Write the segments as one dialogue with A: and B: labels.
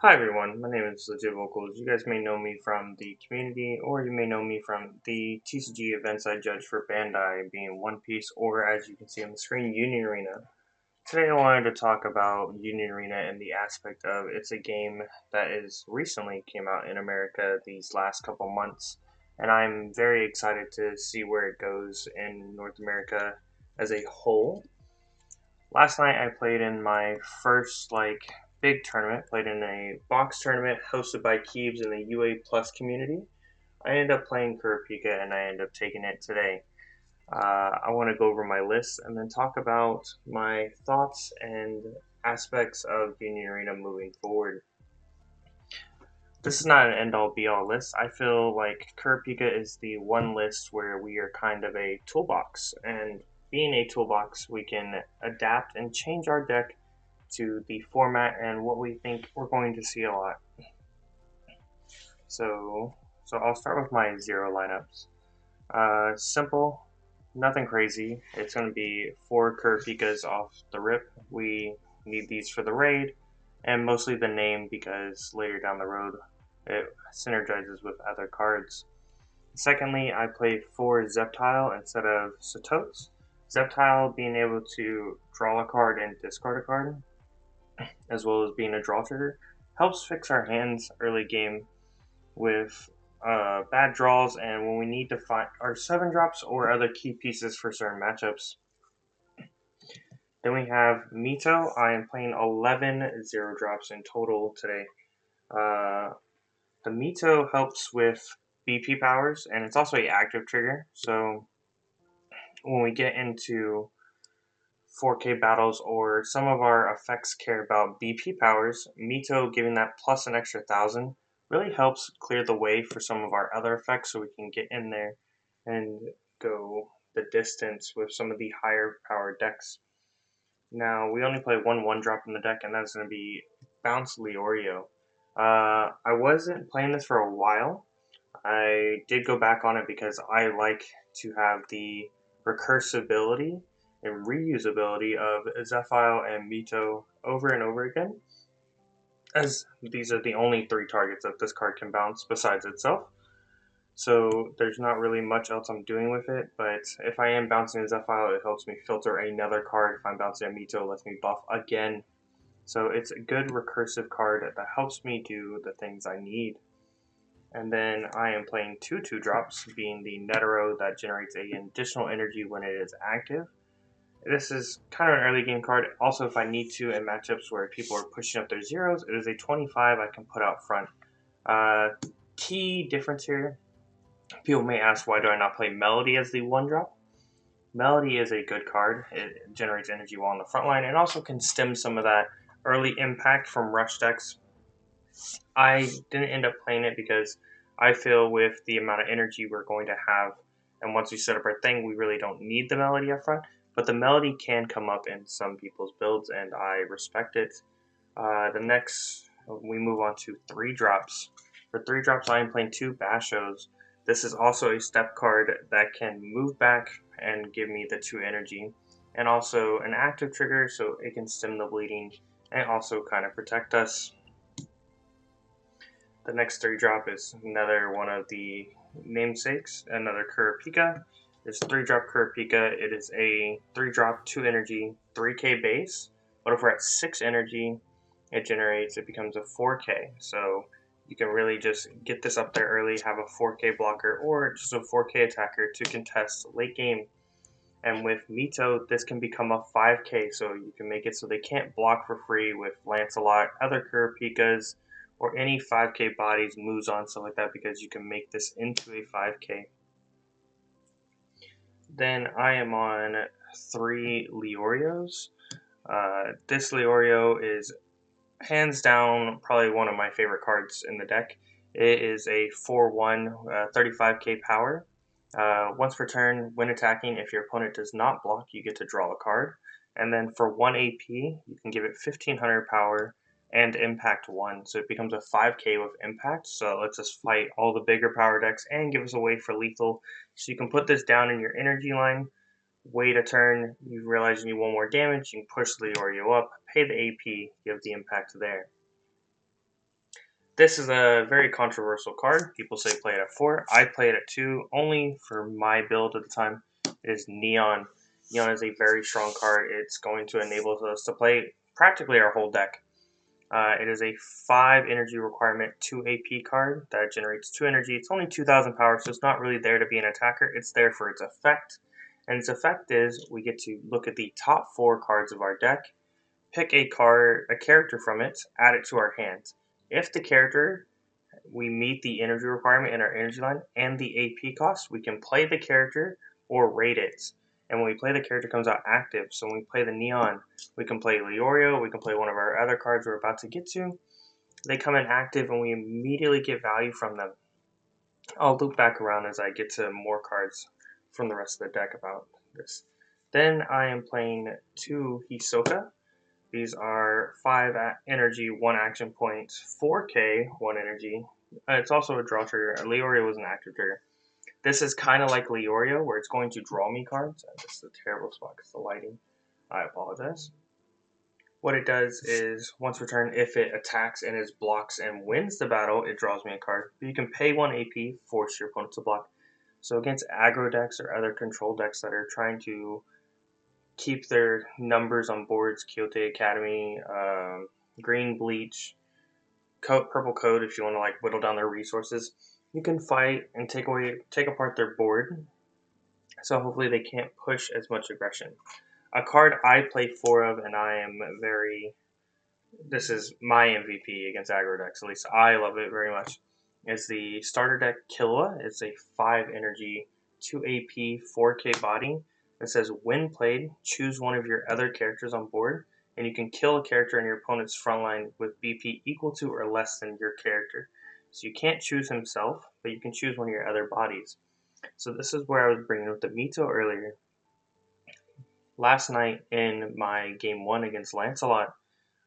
A: Hi everyone, my name is Legit Vocals. You guys may know me from the community, or you may know me from the TCG events I judge for Bandai, being One Piece, or as you can see on the screen, Union Arena. Today I wanted to talk about Union Arena and the aspect of it's a game that is recently came out in America these last couple months, and I'm very excited to see where it goes in North America as a whole. Last night I played in my first big tournament. Played in a box tournament hosted by Keebs in the UA Plus community. I ended up playing Kurapika and I ended up taking it today. I want to go over my list and then talk about my thoughts and aspects of Union Arena moving forward. This is not an end all be all list. I feel like Kurapika is the one list where we are kind of a toolbox, and being a toolbox, we can adapt and change our deck to the format and what we think we're going to see a lot. So I'll start with my zero lineups. Simple, nothing crazy. It's going to be 4 Kurapikas off the rip. We need these for the raid, and mostly the name because later down the road it synergizes with other cards. Secondly, I play 4 Zeptile instead of Satotes. Zeptile being able to draw a card and discard a card, as well as being a draw trigger, helps fix our hands early game with bad draws and when we need to find our 7 drops or other key pieces for certain matchups. Then we have Mito. I am playing 11 0 drops in total today. The Mito helps with BP powers and it's also an active trigger. So when we get into 4K battles or some of our effects care about BP powers, Mito giving that plus an extra 1,000 really helps clear the way for some of our other effects so we can get in there and go the distance with some of the higher powered decks. Now, we only play one drop in the deck, and that's going to be Bounce Leorio. I wasn't playing this for a while. I did go back on it because I like to have the recursability and reusability of Zephyl and Mito over and over again, as these are the only 3 targets that this card can bounce besides itself. So there's not really much else I'm doing with it, but if I am bouncing a Zephyl, it helps me filter another card. If I'm bouncing a Mito, it lets me buff again. So it's a good recursive card that helps me do the things I need. And then I am playing 2/2 drops, being the Netero that generates an additional energy when it is active. This is kind of an early game card. Also, if I need to in matchups where people are pushing up their zeros, it is a 25 I can put out front. Key difference here, people may ask why do I not play Melody as the 1 drop? Melody is a good card. It generates energy while on the front line and also can stem some of that early impact from rush decks. I didn't end up playing it because I feel with the amount of energy we're going to have, and once we set up our thing, we really don't need the Melody up front. But the Melody can come up in some people's builds, and I respect it. The next, we move on to 3 drops. For 3 drops, I am playing 2 Bashos. This is also a step card that can move back and give me the 2 energy, and also an active trigger so it can stem the bleeding and also kind of protect us. The next 3 drop is another one of the namesakes, another Kurapika. It's 3 drop Kurapika. It is a 3 drop, 2 energy, 3k base. But if we're at 6 energy, it becomes a 4k. So you can really just get this up there early, have a 4k blocker, or just a 4k attacker to contest late game. And with Mito, this can become a 5k, so you can make it so they can't block for free with Lancelot, other Kurapikas, or any 5k bodies, moves on, stuff like that, because you can make this into a 5k. Then I am on 3 Leorios. This Leorio is hands down probably one of my favorite cards in the deck. It is a 4/1, 35k power. Once per turn, when attacking, if your opponent does not block, you get to draw a card. And then for 1 AP, you can give it 1500 power and impact 1. So it becomes a 5k with impact. So it lets us fight all the bigger power decks and give us a way for lethal. So you can put this down in your energy line, wait a turn, you realize you need 1 more damage, you can push Leorio up, pay the AP, give the impact there. This is a very controversial card. People say play it at 4. I play it at 2, only for my build at the time. It is Neon. Neon is a very strong card. It's going to enable us to play practically our whole deck. It is a 5 energy requirement, 2 AP card that generates 2 energy. It's only 2,000 power, so it's not really there to be an attacker. It's there for its effect. And its effect is we get to look at the top 4 cards of our deck, pick a character from it, add it to our hand. If the character we meet the energy requirement in our energy line and the AP cost, we can play the character or raid it. And when we play the character, it comes out active. So when we play the Neon, we can play Leorio, we can play one of our other cards we're about to get to. They come in active and we immediately get value from them. I'll loop back around as I get to more cards from the rest of the deck about this. Then I am playing 2 Hisoka. These are 5 energy, 1 action point, 4k, 1 energy. It's also a draw trigger. Leorio was an active trigger. This is kind of like Leorio, where it's going to draw me cards. This is a terrible spot because the lighting. I apologize. What it does is, once per turn, if it attacks and is blocks and wins the battle, it draws me a card. But you can pay 1 AP, force your opponent to block. So against aggro decks or other control decks that are trying to keep their numbers on boards, Kyoto Academy, Green Bleach, Purple Code, if you want to like whittle down their resources, you can fight and take apart their board. So hopefully they can't push as much aggression. A card I play 4 of, and I am very. This is my MVP against aggro decks. At least I love it very much. Is the starter deck Killua. It's a 5 energy, 2 AP, 4k body. It says when played, choose one of your other characters on board, and you can kill a character in your opponent's front line with BP equal to or less than your character. So you can't choose himself, but you can choose one of your other bodies. So this is where I was bringing up the Mito earlier. Last night in my game 1 against Lancelot,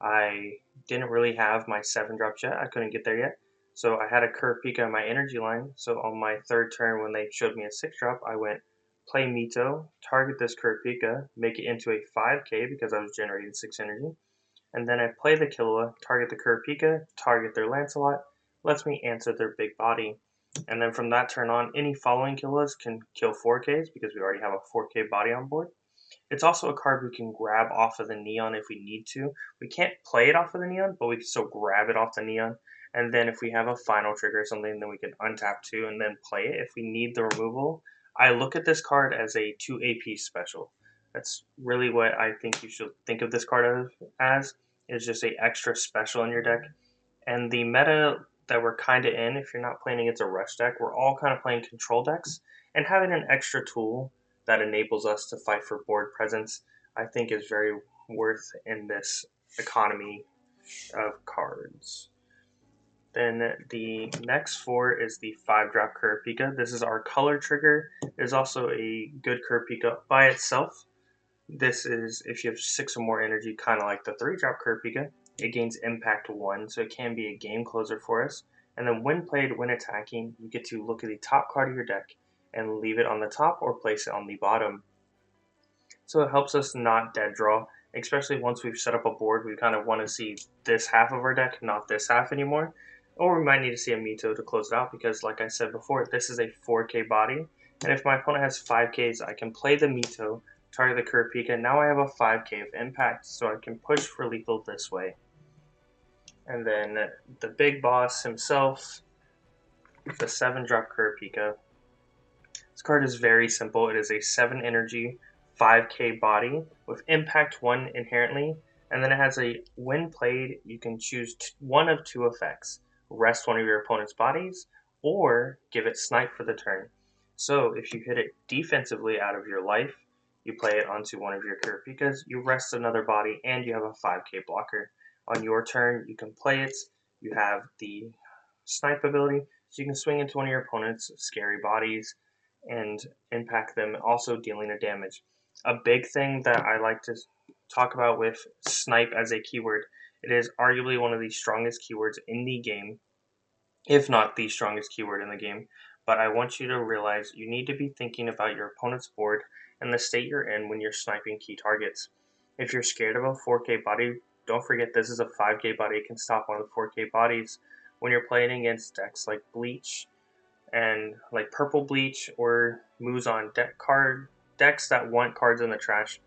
A: I didn't really have my 7-drops yet. I couldn't get there yet. So I had a Kurapika in my energy line. So on my 3rd turn, when they showed me a 6-drop, I went play Mito, target this Kurapika, make it into a 5k because I was generating 6 energy. And then I play the Killua, target the Kurapika, target their Lancelot, lets me answer their big body. And then from that turn on, any following Killuas can kill 4ks because we already have a 4k body on board. It's also a card we can grab off of the Neon if we need to. We can't play it off of the Neon, but we can still grab it off the Neon. And then if we have a final trigger or something, then we can untap 2 and then play it if we need the removal. I look at this card as a 2 AP special. That's really what I think you should think of this card as. Is just a extra special in your deck. And the meta that we're kind of in, if you're not playing against a rush deck, we're all kind of playing control decks. And having an extra tool that enables us to fight for board presence, I think is very worth in this economy of cards. Then the next 4 is the 5-drop Kurapika. This is our color trigger. It is also a good Kurapika by itself. This is if you have 6 or more energy, kind of like the 3-drop Kurapika. It gains impact 1, so it can be a game closer for us. And then when played, when attacking, you get to look at the top card of your deck and leave it on the top or place it on the bottom. So it helps us not dead draw, especially once we've set up a board. We kind of want to see this half of our deck, not this half anymore. Or we might need to see a Mito to close it out because, like I said before, this is a 4k body. And if my opponent has 5ks, I can play the Mito, target the Kurapika. Now I have a 5k of impact, so I can push for lethal this way. And then the big boss himself, the 7-drop Kurapika. This card is very simple. It is a 7 energy, 5k body with impact 1 inherently, and then it has a when played, you can choose one of 2 effects: rest one of your opponent's bodies or give it snipe for the turn. So if you hit it defensively out of your life, you play it onto one of your Kurapikas, you rest another body, and you have a 5k blocker. On your turn, you can play it. You have the snipe ability, so you can swing into one of your opponent's scary bodies and impact them, also dealing a damage. A big thing that I like to talk about with snipe as a keyword, it is arguably one of the strongest keywords in the game, if not the strongest keyword in the game. But I want you to realize you need to be thinking about your opponent's board and the state you're in when you're sniping key targets. If you're scared of a 4k body, don't forget this is a 5k body. It can stop one of the 4k bodies. when you're playing against decks like Bleach and like Purple Bleach or Muzan decks that want cards in the trash,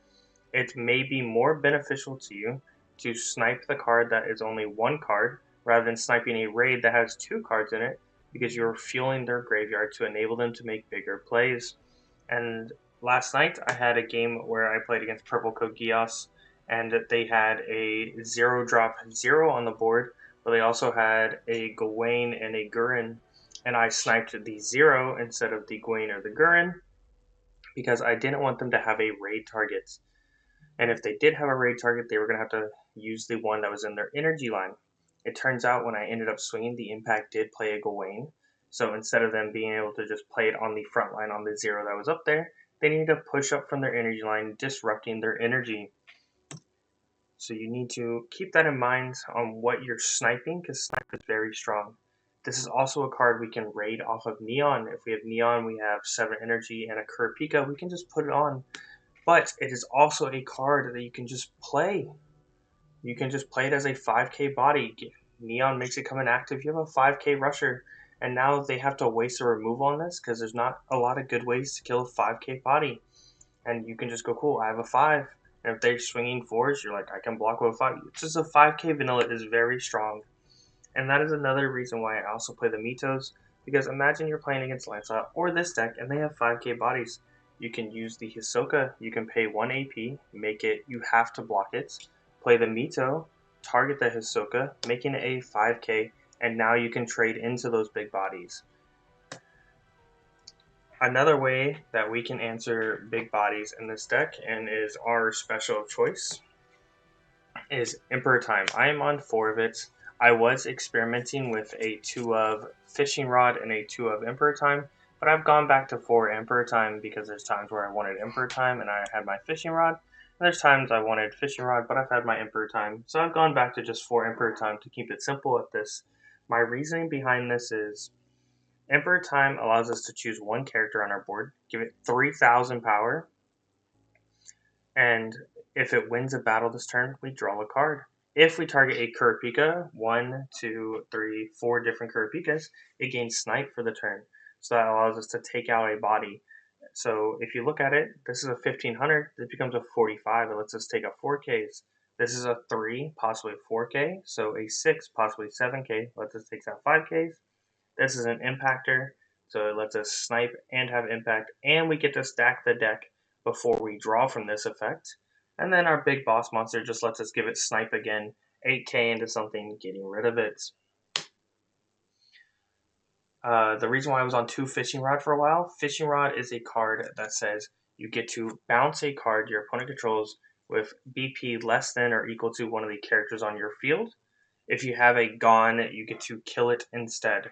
A: it may be more beneficial to you to snipe the card that is only one card rather than sniping a raid that has two cards in it, because you're fueling their graveyard to enable them to make bigger plays. And last night I had a game where I played against Purple Kogias, and they had a 0-drop 0 on the board, but they also had a Gawain and a Gurren, and I sniped the 0 instead of the Gawain or the Gurren because I didn't want them to have a raid target. And if they did have a raid target, they were going to have to use the one that was in their energy line. It turns out when I ended up swinging, the impact did play a Gawain. So instead of them being able to just play it on the front line on the 0 that was up there, they needed to push up from their energy line, disrupting their energy. So you need to keep that in mind on what you're sniping, because snipe is very strong. This is also a card we can raid off of Neon. If we have Neon, we have 7 energy and a Kurapika, we can just put it on. But it is also a card that you can just play. You can just play it as a 5k body. Neon makes it come inactive. You have a 5k rusher. And now they have to waste a remove on this because there's not a lot of good ways to kill a 5k body. And you can just go, cool, I have a 5. And if they're swinging 4s, you're like, I can block with a 5. It's just a 5k vanilla is very strong. And that is another reason why I also play the Mitos. Because imagine you're playing against Lancelot or this deck and they have 5k bodies. You can use the Hisoka, you can pay 1 AP, make it, you have to block it, play the Mito, target the Hisoka, making it a 5k, and now you can trade into those big bodies. Another way that we can answer big bodies in this deck, and is our special choice, is Emperor Time. I am on 4 of it. I was experimenting with a 2 of Fishing Rod and a 2 of Emperor Time, but I've gone back to 4 Emperor Time because there's times where I wanted Emperor Time and I had my Fishing Rod. And there's times I wanted Fishing Rod, but I've had my Emperor Time. So I've gone back to just 4 Emperor Time to keep it simple at this. My reasoning behind this is Emperor Time allows us to choose one character on our board, give it 3,000 power, and if it wins a battle this turn, we draw a card. If we target a Kurapika, 1, 2, 3, 4 different Kurapikas, it gains Snipe for the turn. So that allows us to take out a body. So if you look at it, this is a 1500, this becomes a 45, it lets us take out 4Ks. This is a 3, possibly a 4K, so a 6, possibly 7K, lets us take out 5Ks. This is an impactor, so it lets us snipe and have impact, and we get to stack the deck before we draw from this effect. And then our big boss monster just lets us give it snipe again, 8k into something, getting rid of it. The reason why I was on 2 Fishing Rod for a while, Fishing Rod is a card that says you get to bounce a card your opponent controls with BP less than or equal to one of the characters on your field. If you have a Gone, you get to kill it instead.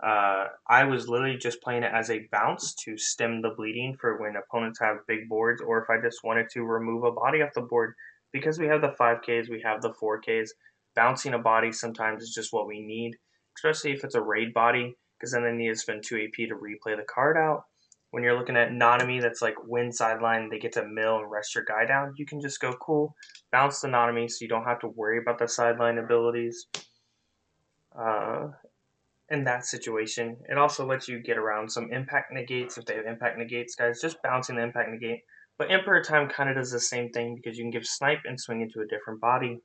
A: I was literally just playing it as a bounce to stem the bleeding for when opponents have big boards, or if I just wanted to remove a body off the board. Because we have the 5Ks, we have the 4Ks, bouncing a body sometimes is just what we need, especially if it's a raid body, because then they need to spend 2 AP to replay the card out. When you're looking at Nanami that's like win sideline, they get to mill and rest your guy down, you can just go, cool, bounce the Nanami so you don't have to worry about the sideline abilities. In that situation, it also lets you get around some impact negates if they have impact negates, guys. Just bouncing the impact negate. But Emperor Time kind of does the same thing because you can give snipe and swing into a different body.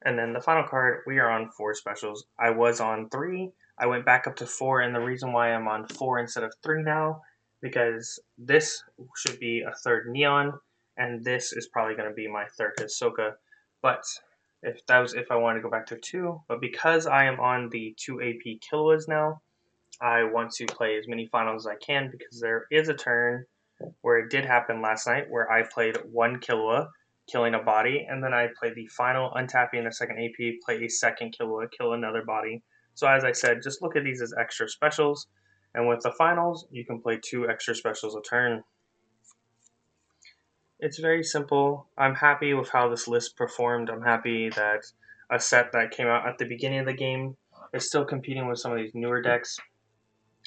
A: And then the final card, we are on 4 specials. I was on 3. I went back up to 4, and the reason why I'm on 4 instead of 3 now, because this should be a 3rd Neon, and this is probably going to be my 3rd Hisoka. But if I wanted to go back to 2, but because I am on the 2 AP Killuas now, I want to play as many finals as I can, because there is a turn where it did happen last night where I played 1 Killua, killing a body, and then I played the final untapping a second AP, play a second Killua, kill another body. So as I said, just look at these as extra specials, and with the finals, you can play 2 extra specials a turn. It's very simple. I'm happy with how this list performed. I'm happy that a set that came out at the beginning of the game is still competing with some of these newer decks.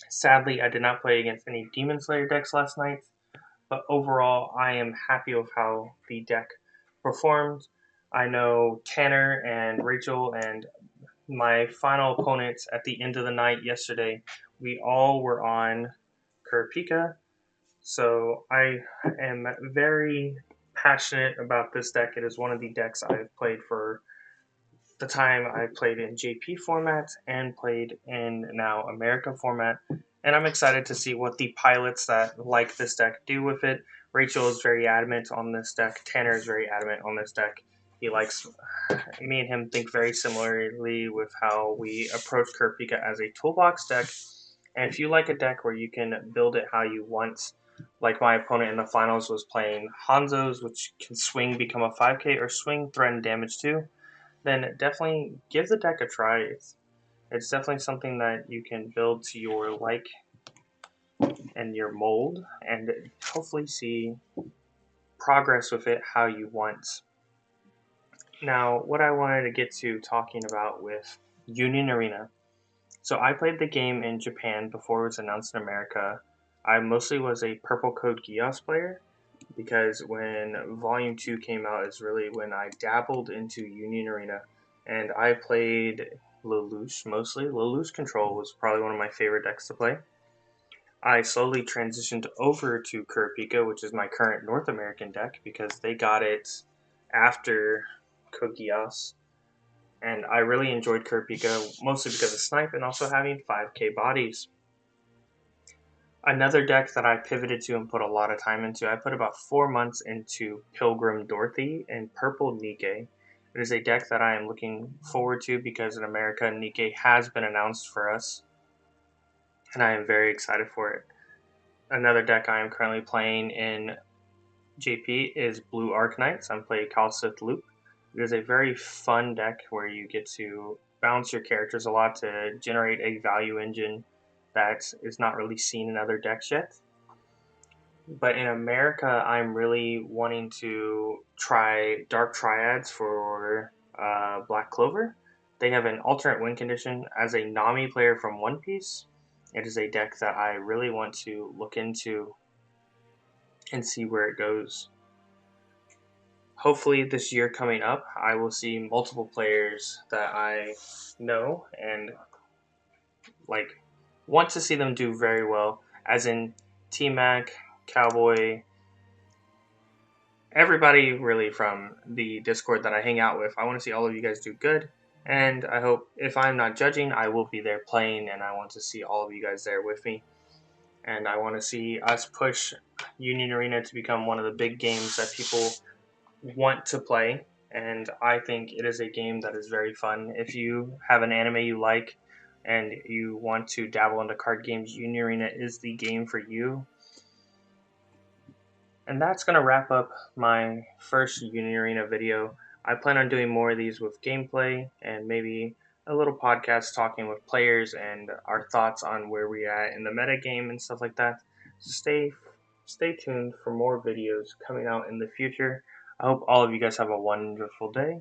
A: Sadly, I did not play against any Demon Slayer decks last night, but overall, I am happy with how the deck performed. I know Tanner and Rachel and my final opponents at the end of the night yesterday, we all were on Kurapika. So I am very passionate about this deck. It is one of the decks I've played for the time I played in JP format and played in now America format. And I'm excited to see what the pilots that like this deck do with it. Rachel is very adamant on this deck. Tanner is very adamant on this deck. He likes me and him think very similarly with how we approach Kurapika as a toolbox deck. And if you like a deck where you can build it how you want, like my opponent in the finals was playing Hanzo's, which can swing, become a 5k, or swing, threaten damage too, then definitely give the deck a try. It's definitely something that you can build to your like and your mold, and hopefully see progress with it how you want. Now, what I wanted to get to talking about with Union Arena. So I played the game in Japan before it was announced in America. I mostly was a Purple Code Geass player because when Volume 2 came out is really when I dabbled into Union Arena, and I played Lelouch mostly. Lelouch Control was probably one of my favorite decks to play. I slowly transitioned over to Kurapika, which is my current North American deck, because they got it after Code Geass. And I really enjoyed Kurapika, mostly because of Snipe and also having 5k bodies. Another deck that I pivoted to and put a lot of time into, I put about 4 months into Pilgrim Dorothy and Purple Nikke. It is a deck that I am looking forward to because in America, Nikke has been announced for us, and I am very excited for it. Another deck I am currently playing in JP is Blue Arcanines. I'm playing Calcith Loop. It is a very fun deck where you get to bounce your characters a lot to generate a value engine that is not really seen in other decks yet. But in America, I'm really wanting to try Dark Triads for Black Clover. They have an alternate win condition as a Nami player from One Piece. It is a deck that I really want to look into and see where it goes. Hopefully, this year coming up, I will see multiple players that I know and like want to see them do very well, as in T Mac, Cowboy, everybody really from the Discord that I hang out with. I want to see all of you guys do good, and I hope if I'm not judging, I will be there playing, and I want to see all of you guys there with me. And I want to see us push Union Arena to become one of the big games that people want to play. And I think it is a game that is very fun. If you have an anime you like and you want to dabble into card games, Union Arena is the game for you. And that's going to wrap up my first Union Arena video. I plan on doing more of these with gameplay and maybe a little podcast talking with players and our thoughts on where we're at in the meta game and stuff like that. So stay tuned for more videos coming out in the future. I hope all of you guys have a wonderful day.